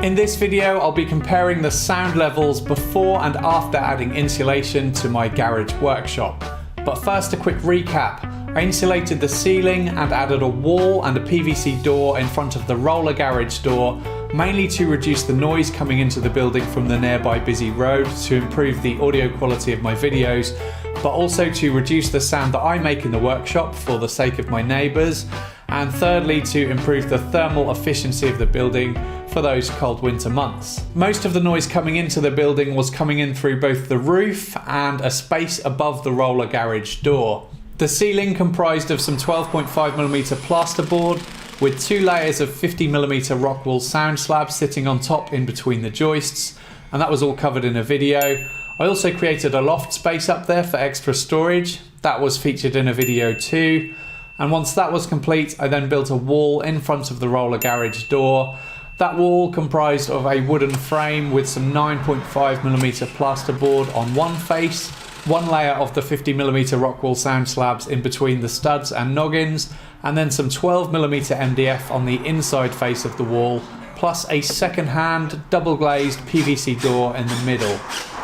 In this video, I'll be comparing the sound levels before and after adding insulation to my garage workshop. But first, a quick recap. I insulated the ceiling and added a wall and a PVC door in front of the roller garage door, mainly to reduce the noise coming into the building from the nearby busy road to improve the audio quality of my videos, but also to reduce the sound that I make in the workshop for the sake of my neighbours, and thirdly to improve the thermal efficiency of the building for those cold winter months. Most of the noise coming into the building was coming in through both the roof and a space above the roller garage door. The ceiling comprised of some 12.5mm plasterboard with 2 layers of 50mm rock wool sound slabs sitting on top in between the joists, and that was all covered in a video. I also created a loft space up there for extra storage. That was featured in a video too. And once that was complete, I then built a wall in front of the roller garage door. That wall comprised of a wooden frame with some 9.5mm plasterboard on one face, 1 layer of the 50mm rock wool sound slabs in between the studs and noggins, and then some 12mm MDF on the inside face of the wall, plus a second-hand double glazed PVC door in the middle.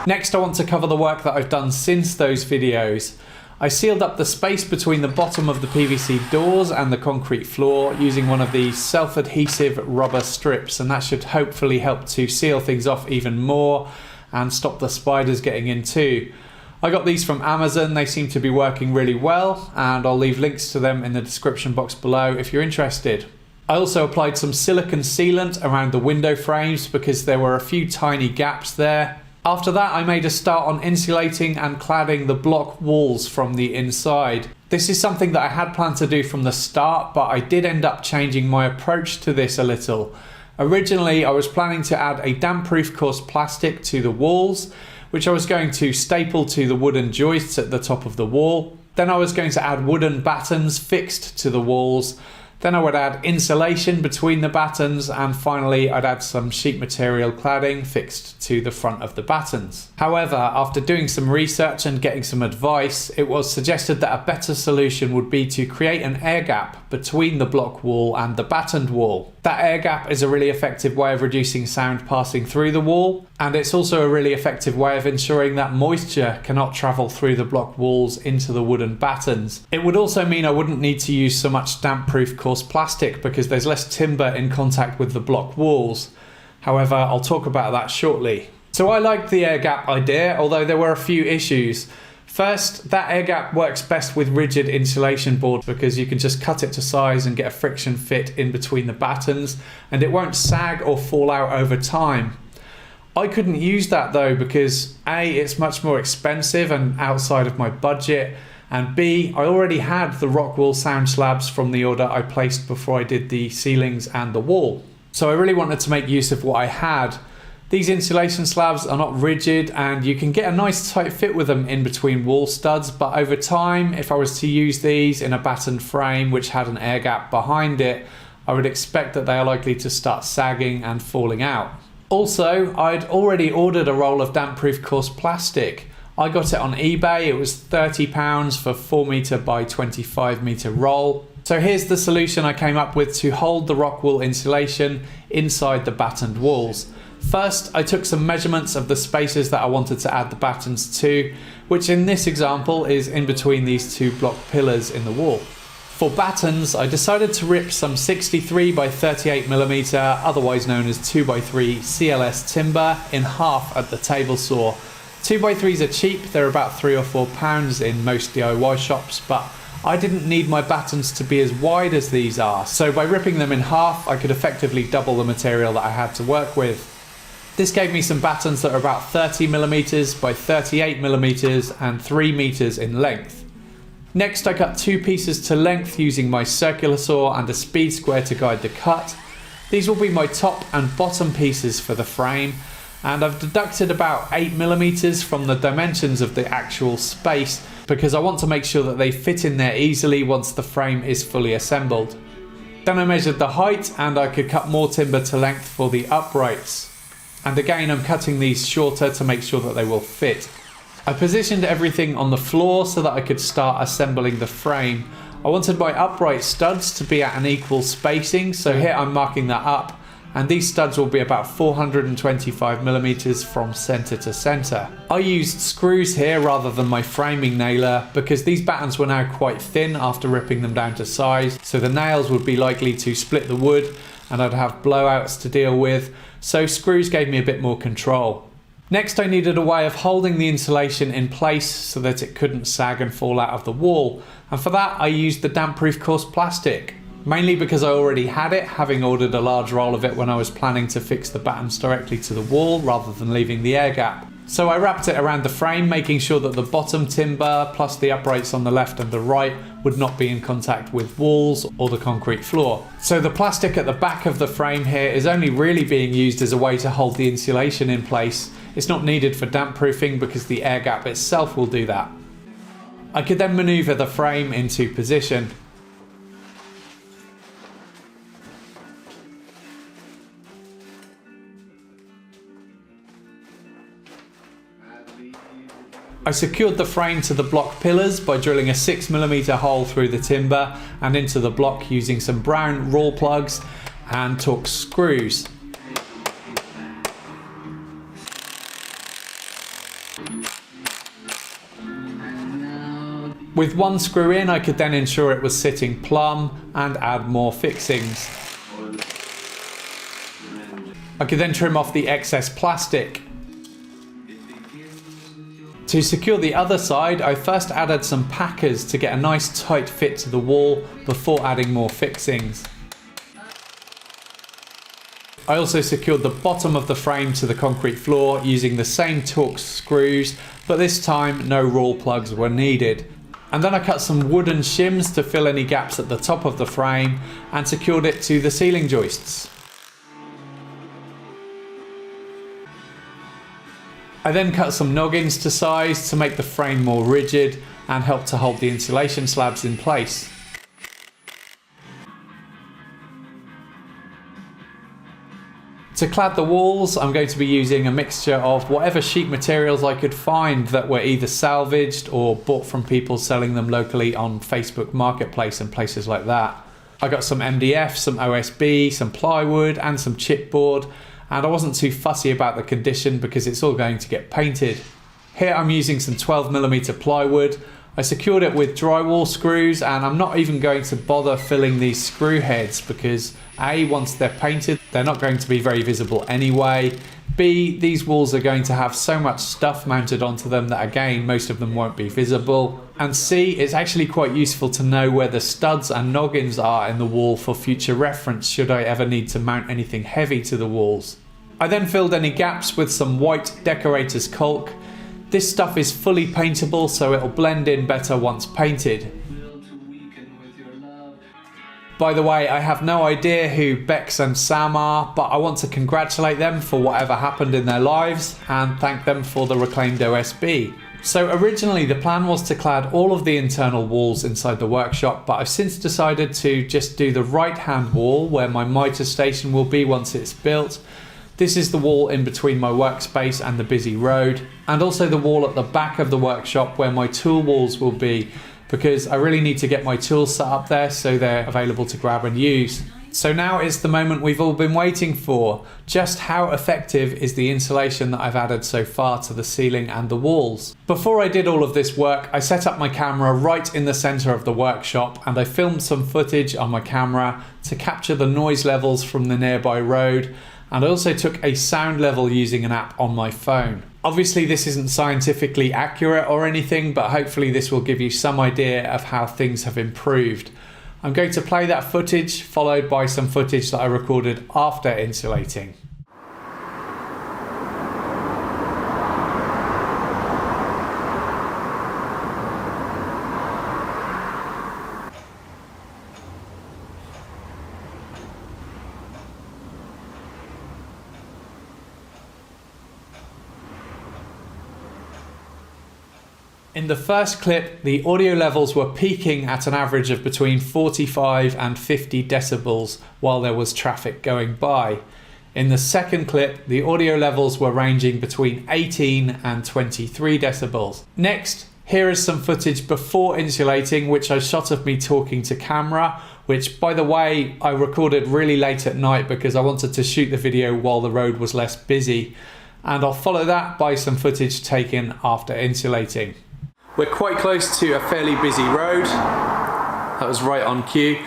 Next, I want to cover the work that I've done since those videos. I sealed up the space between the bottom of the PVC doors and the concrete floor using one of these self-adhesive rubber strips, and that should hopefully help to seal things off even more and stop the spiders getting in too. I got these from Amazon. They seem to be working really well, and I'll leave links to them in the description box below if you're interested. I also applied some silicone sealant around the window frames because there were a few tiny gaps there. After that, I made a start on insulating and cladding the block walls from the inside. This is something that I had planned to do from the start, but I did end up changing my approach to this a little. Originally, I was planning to add a damp-proof coarse plastic to the walls, which I was going to staple to the wooden joists at the top of the wall. Then I was going to add wooden battens fixed to the walls. Then I would add insulation between the battens, and finally I'd add some sheet material cladding fixed to the front of the battens. However, after doing some research and getting some advice, it was suggested that a better solution would be to create an air gap between the block wall and the battened wall. That air gap is a really effective way of reducing sound passing through the wall, and it's also a really effective way of ensuring that moisture cannot travel through the block walls into the wooden battens. It would also mean I wouldn't need to use so much damp-proof coarse plastic because there's less timber in contact with the block walls. However, I'll talk about that shortly. So I liked the air gap idea, although there were a few issues. First, that air gap works best with rigid insulation board because you can just cut it to size and get a friction fit in between the battens, and it won't sag or fall out over time. I couldn't use that though because A, it's much more expensive and outside of my budget, and B, I already had the rock wool sound slabs from the order I placed before I did the ceilings and the wall. So I really wanted to make use of what I had. These insulation slabs are not rigid and you can get a nice tight fit with them in between wall studs, but over time, if I was to use these in a battened frame which had an air gap behind it, I would expect that they are likely to start sagging and falling out. Also, I'd already ordered a roll of damp-proof coarse plastic. I got it on eBay. It was £30 for 4m by 25m roll. So here's the solution I came up with to hold the rock wool insulation inside the battened walls. First, I took some measurements of the spaces that I wanted to add the battens to, which in this example is in between these 2 block pillars in the wall. For battens, I decided to rip some 63 by 38mm, otherwise known as 2x3 CLS timber, in half at the table saw. 2x3s are cheap, they're about £3 or £4 in most DIY shops, but I didn't need my battens to be as wide as these are, so by ripping them in half, I could effectively double the material that I had to work with. This gave me some battens that are about 30mm by 38mm and 3 meters in length. Next, I cut 2 pieces to length using my circular saw and a speed square to guide the cut. These will be my top and bottom pieces for the frame, and I've deducted about 8mm from the dimensions of the actual space because I want to make sure that they fit in there easily once the frame is fully assembled. Then I measured the height and I could cut more timber to length for the uprights. And again, I'm cutting these shorter to make sure that they will fit. I positioned everything on the floor so that I could start assembling the frame. I wanted my upright studs to be at an equal spacing, so here I'm marking that up, and these studs will be about 425mm from centre to centre. I used screws here rather than my framing nailer because these battens were now quite thin after ripping them down to size, so the nails would be likely to split the wood and I'd have blowouts to deal with, so screws gave me a bit more control. Next, I needed a way of holding the insulation in place so that it couldn't sag and fall out of the wall, and for that I used the damp-proof coarse plastic, mainly because I already had it, having ordered a large roll of it when I was planning to fix the battens directly to the wall rather than leaving the air gap. So I wrapped it around the frame, making sure that the bottom timber plus the uprights on the left and the right would not be in contact with walls or the concrete floor. So the plastic at the back of the frame here is only really being used as a way to hold the insulation in place. It's not needed for damp proofing because the air gap itself will do that. I could then maneuver the frame into position. I secured the frame to the block pillars by drilling a 6mm hole through the timber and into the block using some brown raw plugs and Torx screws. With one screw in, I could then ensure it was sitting plumb and add more fixings. I could then trim off the excess plastic. To secure the other side, I first added some packers to get a nice tight fit to the wall before adding more fixings. I also secured the bottom of the frame to the concrete floor using the same Torx screws, but this time no raw plugs were needed. And then I cut some wooden shims to fill any gaps at the top of the frame and secured it to the ceiling joists. I then cut some noggins to size to make the frame more rigid and help to hold the insulation slabs in place. To clad the walls, I'm going to be using a mixture of whatever sheet materials I could find that were either salvaged or bought from people selling them locally on Facebook Marketplace and places like that. I got some MDF, some OSB, some plywood and some chipboard, and I wasn't too fussy about the condition because it's all going to get painted. Here I'm using some 12mm plywood. I secured it with drywall screws and I'm not even going to bother filling these screw heads because A, once they're painted, they're not going to be very visible anyway. B, these walls are going to have so much stuff mounted onto them that again, most of them won't be visible. And C, it's actually quite useful to know where the studs and noggins are in the wall for future reference should I ever need to mount anything heavy to the walls. I then filled any gaps with some white decorator's caulk. This stuff is fully paintable, so it'll blend in better once painted. By the way, I have no idea who Bex and Sam are, but I want to congratulate them for whatever happened in their lives and thank them for the reclaimed OSB. So originally the plan was to clad all of the internal walls inside the workshop, but I've since decided to just do the right hand wall where my mitre station will be once it's built. This is the wall in between my workspace and the busy road, and also the wall at the back of the workshop where my tool walls will be, because I really need to get my tools set up there so they're available to grab and use. So now is the moment we've all been waiting for. Just how effective is the insulation that I've added so far to the ceiling and the walls? Before I did all of this work, I set up my camera right in the center of the workshop and I filmed some footage on my camera to capture the noise levels from the nearby road, and I also took a sound level using an app on my phone. Obviously this isn't scientifically accurate or anything, but hopefully this will give you some idea of how things have improved. I'm going to play that footage followed by some footage that I recorded after insulating. In the first clip, the audio levels were peaking at an average of between 45 and 50 decibels while there was traffic going by. In the second clip, the audio levels were ranging between 18 and 23 decibels. Next, here is some footage before insulating, which I shot of me talking to camera, which, by the way, I recorded really late at night because I wanted to shoot the video while the road was less busy. And I'll follow that by some footage taken after insulating. We're quite close to a fairly busy road. That was right on cue.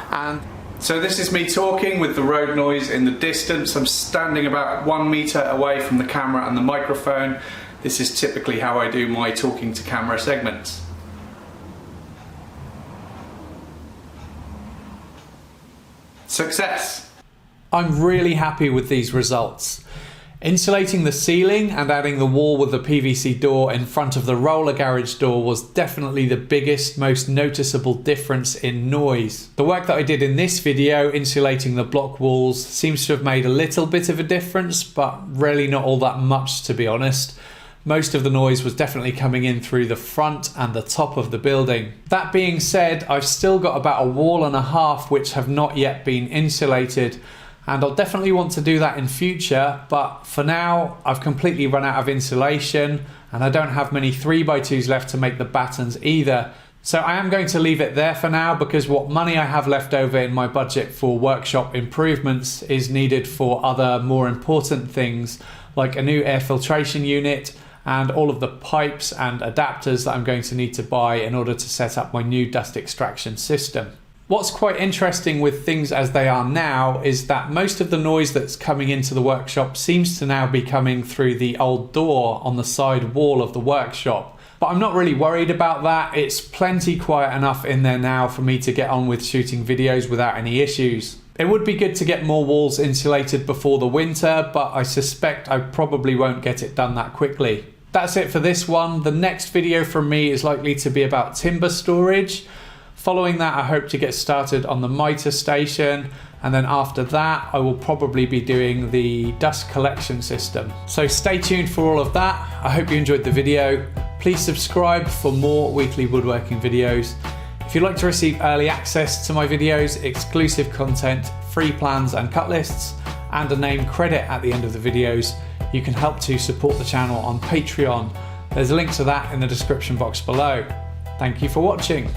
And so this is me talking with the road noise in the distance. I'm standing about 1 meter away from the camera and the microphone. This is typically how I do my talking to camera segments. Success! I'm really happy with these results. Insulating the ceiling and adding the wall with the PVC door in front of the roller garage door was definitely the biggest, most noticeable difference in noise. The work that I did in this video, insulating the block walls, seems to have made a little bit of a difference, but really not all that much, to be honest. Most of the noise was definitely coming in through the front and the top of the building. That being said, I've still got about a wall and a half which have not yet been insulated, and I'll definitely want to do that in future, but for now I've completely run out of insulation and I don't have many 3x2s left to make the battens either. So I am going to leave it there for now, because what money I have left over in my budget for workshop improvements is needed for other more important things, like a new air filtration unit and all of the pipes and adapters that I'm going to need to buy in order to set up my new dust extraction system. What's quite interesting with things as they are now is that most of the noise that's coming into the workshop seems to now be coming through the old door on the side wall of the workshop. But I'm not really worried about that. It's plenty quiet enough in there now for me to get on with shooting videos without any issues. It would be good to get more walls insulated before the winter, but I suspect I probably won't get it done that quickly. That's it for this one. The next video from me is likely to be about timber storage. Following that, I hope to get started on the mitre station, and then after that I will probably be doing the dust collection system. So stay tuned for all of that. I hope you enjoyed the video. Please subscribe for more weekly woodworking videos. If you'd like to receive early access to my videos, exclusive content, free plans and cut lists, and a name credit at the end of the videos, you can help to support the channel on Patreon. There's a link to that in the description box below. Thank you for watching.